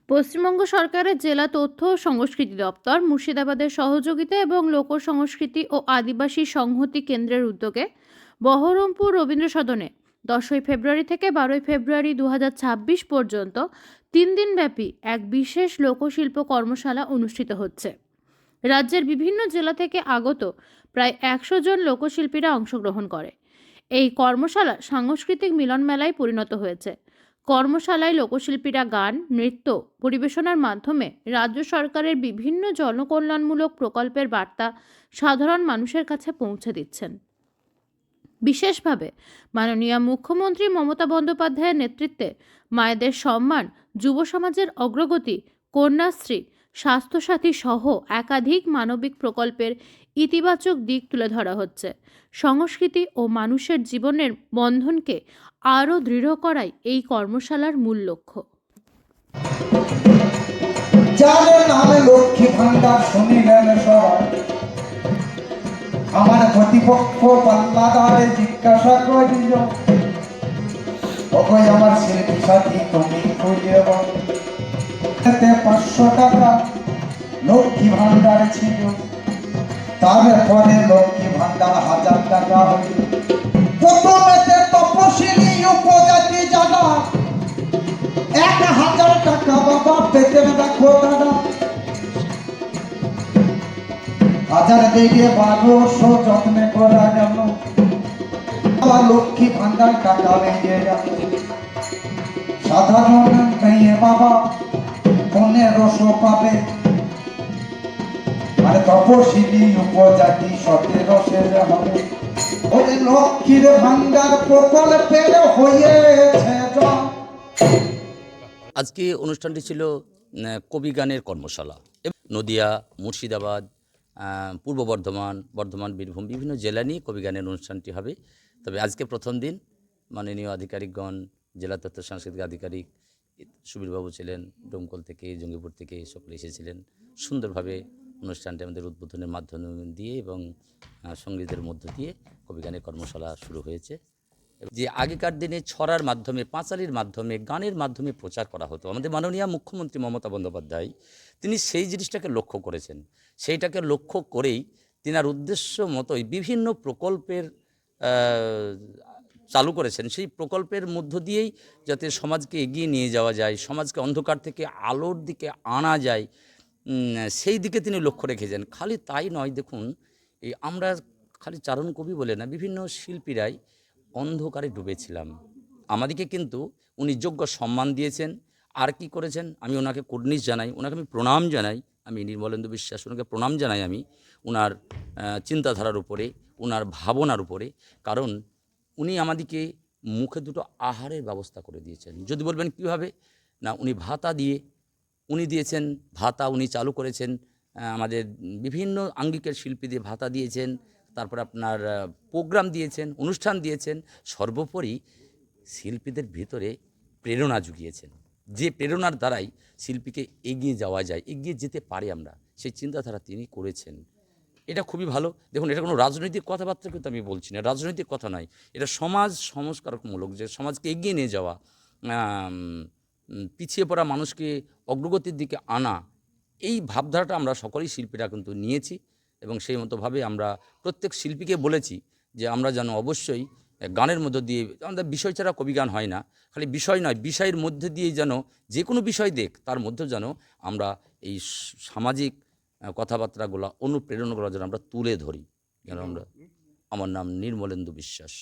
পশ্চিমবঙ্গ সরকারের জেলা তথ্য ও সংস্কৃতি দপ্তর মুর্শিদাবাদের সহযোগিতা এবং লোক সংস্কৃতি ও আদিবাসী সংহতি কেন্দ্রের উদ্যোগে বহরমপুর রবীন্দ্র সদনে 10ই ফেব্রুয়ারি থেকে 12ই ফেব্রুয়ারি 2026 পর্যন্ত 3 দিনব্যাপী এক বিশেষ লোকশিল্প কর্মশালা অনুষ্ঠিত হচ্ছে। রাজ্যের বিভিন্ন জেলা থেকে আগত প্রায় 100 জন লোকশিল্পীরা অংশগ্রহণ করে। এই কর্মশালা সাংস্কৃতিক মিলন মেলায় পরিণত হয়েছে। কর্মশালায় লোকশিল্পীরা গান, নৃত্য পরিবেশনার মাধ্যমে রাজ্য সরকারের বিভিন্ন জনকল্যাণমূলক প্রকল্পের বার্তা সাধারণ মানুষের কাছে পৌঁছে দিচ্ছেন। বিশেষভাবে মাননীয় মুখ্যমন্ত্রী মমতা বন্দ্যোপাধ্যায়ের নেতৃত্বে মায়েদের সম্মান, যুব সমাজের অগ্রগতি, কন্যাশ্রী, স্বাস্থ্যসাথী সহ একাধিক মানবিক প্রকল্পের ইতিবাচক দিক তুলে ধরা হচ্ছে। সংস্কৃতি ও মানুষের জীবনের বন্ধনকে আরও দৃঢ় করাই এই কর্মশালার মূল লক্ষ্য। যার নামে লক্ষ্মী ভান্ডার শুনিলেন সবাই, আমার প্রতিপক্ষ পাল্লাদারে জিজ্ঞাসা করিল, ওই আমার শিল্পী সাথী তুমি খুঁজে বল। 500 টাকা লক্ষ্মী ভান্ডার ছিল, তারপরে লক্ষ্মী ভান্ডার 1000 টাকা হইল। প্রথমেতে তপশিলি উপজাতি যারা 1000 টাকা বাবা পেতে রাখো দাদা, 1000 থেকে 1200 যত্নে করা গেল, আবার লক্ষ্মী ভান্ডার টাকা বেরিয়ে গেল। সাধারণ মেয়ে বাবা 1500 পাবে, আর তপশিলি উপজাতি 1700 হবে। ওই লক্ষ্মীর ভান্ডার প্রকল্পের হয়েছে। আজকে অনুষ্ঠানটি ছিল কবি গানের কর্মশালা। নদিয়া, মুর্শিদাবাদ, পূর্ব বর্ধমান, বীরভূম বিভিন্ন জেলা নিয়ে কবি গানের অনুষ্ঠানটি হবে। তবে আজকে প্রথম দিন মাননীয় আধিকারিকগণ, জেলা তথ্য সাংস্কৃতিক আধিকারিক সুবীরবাবু ছিলেন, ডোমকল থেকে, জঙ্গিপুর থেকে সকলে এসেছিলেন। সুন্দরভাবে অনুষ্ঠানটি আমাদের উদ্বোধনের মাধ্যমে দিয়ে এবং সঙ্গীতের মধ্য দিয়ে কবি গানের কর্মশালা শুরু হয়েছে। যে আগেকার দিনে ছড়ার মাধ্যমে, পাঁচালির মাধ্যমে, গানের মাধ্যমে প্রচার করা হতো, আমাদের মাননীয় মুখ্যমন্ত্রী মমতা বন্দ্যোপাধ্যায় তিনি সেই জিনিসটাকে লক্ষ্য করেছেন। সেইটাকে লক্ষ্য করেই তিনার উদ্দেশ্য মতোই বিভিন্ন প্রকল্পের চালু করেছেন। সেই প্রকল্পের মধ্য দিয়েই যাতে সমাজকে এগিয়ে নিয়ে যাওয়া যায়, সমাজকে অন্ধকার থেকে আলোর দিকে আনা যায়, সেই দিকে তিনি লক্ষ্য রেখেছেন। খালি তাই নয়, দেখুন এই আমরা খালি চারণ কবি বলে না, বিভিন্ন শিল্পীরাই অন্ধকারে ডুবেছিলাম, আমাদেরকে কিন্তু উনি যোগ্য সম্মান দিয়েছেন। আর কি করেছেন, আমি ওনাকে কুর্নিশ জানাই, ওনাকে আমি প্রণাম জানাই, আমি নির্মলেন্দু বিশ্বাস ওনাকে প্রণাম জানাই আমি ওনার চিন্তাধারার উপরে, ওনার ভাবনার উপরে। কারণ উনি আমাদেরকে মুখে দুটো আহারের ব্যবস্থা করে দিয়েছেন। যদি বলবেন কীভাবে, না উনি ভাতা দিয়ে উনি দিয়েছেন, ভাতা উনি চালু করেছেন, আমাদের বিভিন্ন আঙ্গিকের শিল্পীদের ভাতা দিয়েছেন, তারপর আপনার প্রোগ্রাম দিয়েছেন, অনুষ্ঠান দিয়েছেন, সর্বোপরি শিল্পীদের ভিতরে প্রেরণা জুগিয়েছেন। যে প্রেরণার দ্বারাই শিল্পীকে এগিয়ে যাওয়া যায়, এগিয়ে যেতে পারে আমরা, সেই চিন্তাধারা তিনি করেছেন। এটা খুবই ভালো। দেখুন, এটা কোনো রাজনৈতিক কথাবার্তা কিন্তু আমি বলছি না, রাজনৈতিক কথা নয়, এটা সমাজ সংস্কারমূলক, যে সমাজকে এগিয়ে নিয়ে যাওয়া, পিছিয়ে পড়া মানুষকে অগ্রগতির দিকে আনা, এই ভাবধারাটা আমরা সকলেই শিল্পীরা কিন্তু নিয়েছি। এবং সেই মতোভাবে আমরা প্রত্যেক শিল্পীকে বলেছি যে আমরা যেন অবশ্যই গানের মধ্য দিয়ে, আমাদের বিষয় ছাড়া কবি গান হয় না, খালি বিষয় নয়, বিষয়ের মধ্যে দিয়েই যেন যে কোনো বিষয় দেখ তার মধ্যে যেন আমরা এই সামাজিক কথাবার্তাগুলো, অনুপ্রেরণাগুলো যেন আমরা তুলে ধরি। যেন আমরা, আমার নাম নির্মলেন্দু বিশ্বাস।